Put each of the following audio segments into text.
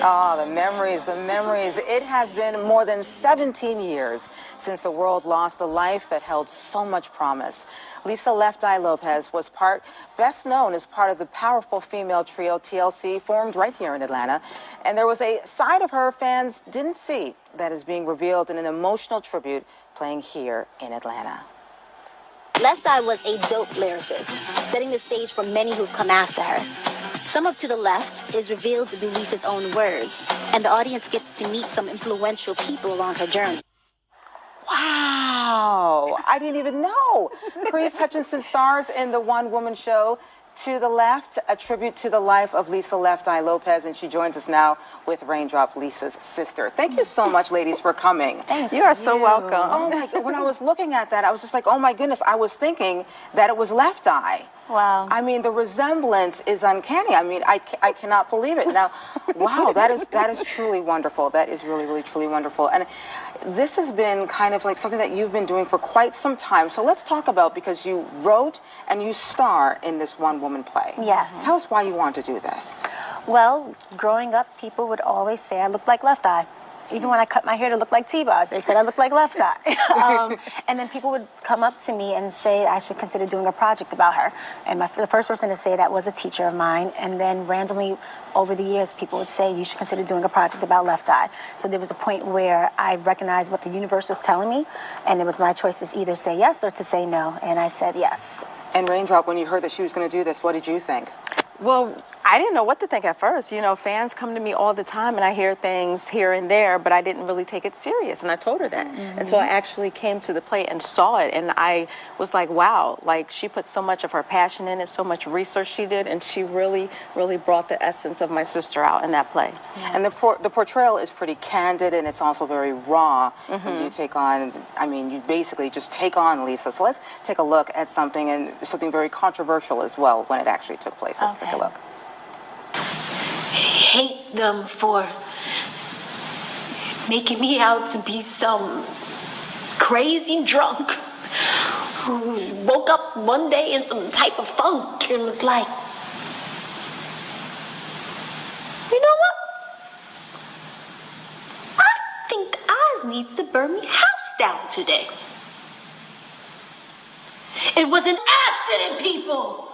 Oh, the memories, the memories. It has been more than 17 years since the world lost a life that held so much promise. Lisa Left Eye Lopes was best known as part of the powerful female trio TLC, formed right here in Atlanta. And there was a side of her fans didn't see that is being revealed in an emotional tribute playing here in Atlanta. Left Eye was a dope lyricist, setting the stage for many who've come after her. Some of To the Left is revealed to be Lisa's own words, and the audience gets to meet some influential people along her journey. Wow, I didn't even know. Kerisse Hutchinson stars in the one-woman show To the Left, a tribute to the life of Lisa Left Eye Lopes, and she joins us now with Reigndrop, Lisa's sister. Thank you so much, ladies, for coming. Thank you. Are so welcome. Oh my God, when I was looking at that, I was just like, oh my goodness, I was thinking that it was Left Eye. Wow. I mean, the resemblance is uncanny. I mean, I cannot believe it. Now, wow, that is truly wonderful. That is really, really, truly wonderful. And this has been kind of like something that you've been doing for quite some time. So let's talk about, because you wrote and you star in this one-woman play. Yes. Tell us why you want to do this. Well, growing up, people would always say I looked like Left Eye. Even when I cut my hair to look like T-Boz, they said I looked like Left Eye. And then people would come up to me and say I should consider doing a project about her. And the first person to say that was a teacher of mine. And then randomly, over the years, people would say you should consider doing a project about Left Eye. So there was a point where I recognized what the universe was telling me, and it was my choice to either say yes or to say no. And I said yes. And Reigndrop, when you heard that she was going to do this, what did you think? Well, I didn't know what to think at first. You know, fans come to me all the time and I hear things here and there, but I didn't really take it serious. And I told her that until I actually came to the play and saw it. And I was like, wow, like she put so much of her passion in it, so much research she did. And she really, really brought the essence of my sister out in that play. Yeah. And the portrayal is pretty candid, and it's also very raw. When you take on, I mean, you basically just take on Lisa. So let's take a look at something very controversial as well when it actually took place. Let's take a look. Hate them for making me out to be some crazy drunk who woke up one day in some type of funk and was like, you know what? I think Oz needs to burn me house down today. It was an accident, people.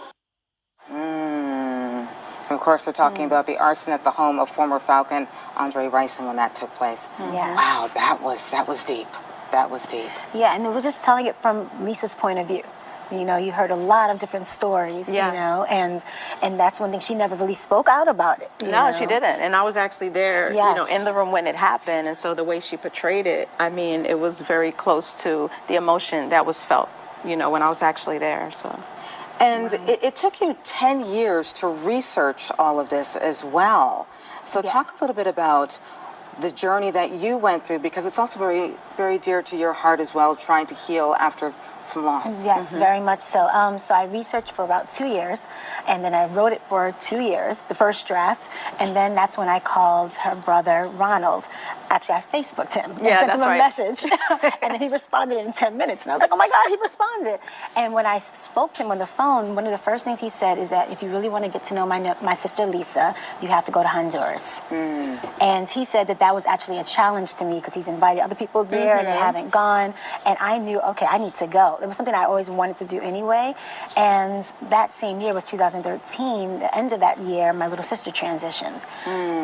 Of course, they're talking about the arson at the home of former Falcon Andre Rison when that took place. Yeah. Wow, that was deep. That was deep. Yeah, and it was just telling it from Lisa's point of view. You know, you heard a lot of different stories, you know, and that's one thing, she never really spoke out about it. No, she didn't. And I was actually there, you know, in the room when it happened. And so the way she portrayed it, I mean, it was very close to the emotion that was felt, you know, when I was actually there, so. And it took you 10 years to research all of this as well. So talk a little bit about the journey that you went through, because it's also very, very dear to your heart as well, trying to heal after some loss. Yes, very much so. So I researched for about 2 years, and then I wrote it for 2 years, the first draft, and then that's when I called her brother, Ronald. Actually, I Facebooked him and sent him a message, and then he responded in 10 minutes, and I was like, oh my God, he responded. And when I spoke to him on the phone, one of the first things he said is that if you really want to get to know my sister Lisa, you have to go to Honduras. And he said that was actually a challenge to me because he's invited other people there and they haven't gone. And I knew, okay, I need to go. It was something I always wanted to do anyway. And that same year was 2013. The end of that year, my little sister transitioned.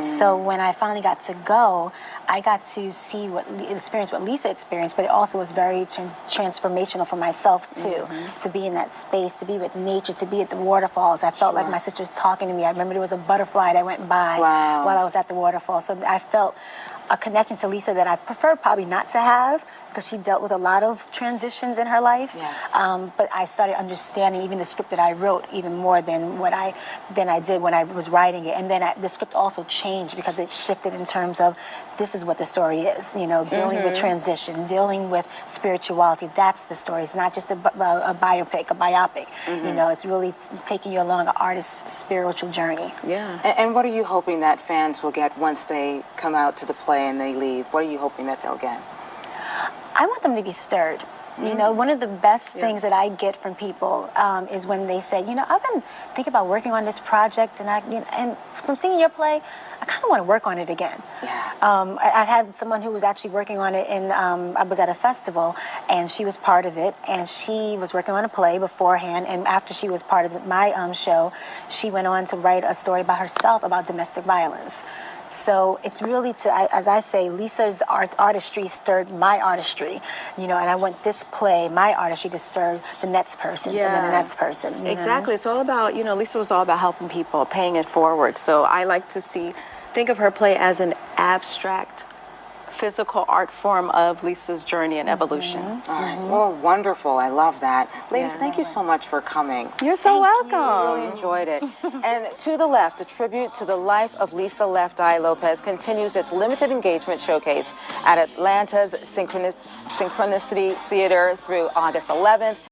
So when I finally got to go, I got to see experience what Lisa experienced, but it also was very transformational for myself too, to be in that space, to be with nature, to be at the waterfalls. I felt like my sister was talking to me. I remember there was a butterfly that went by while I was at the waterfall. So I felt a connection to Lisa that I prefer probably not to have, because she dealt with a lot of transitions in her life. But I started understanding even the script that I wrote even more than I did when I was writing it. And then the script also changed because it shifted in terms of this is what the story is, you know, dealing with transition, dealing with spirituality. That's the story. It's not just a biopic. You know, it's really taking you along an artist's spiritual journey. And what are you hoping that fans will get once they come out to the play and they leave? What are you hoping that they'll get? I want them to be stirred. You know, one of the best things that I get from people is when they say, you know, I've been thinking about working on this project, and and from seeing your play, I kind of want to work on it again. I had someone who was actually working on it, and I was at a festival, and she was part of it, and she was working on a play beforehand, and after she was part of my show, she went on to write a story by herself about domestic violence. So it's really as I say, Lisa's artistry stirred my artistry, you know, and I want this play, my artistry, to stir the next person and then the next person. Exactly. It's all about, you know, Lisa was all about helping people, paying it forward. So I like to think of her play as an abstract physical art form of Lisa's journey and evolution. All right. Well, wonderful. I love that. Ladies, thank you so much for coming. You're so welcome. I really enjoyed it. And To the Left, a tribute to the life of Lisa Left Eye Lopes, continues its limited engagement showcase at Atlanta's Synchronicity Theater through August 11th.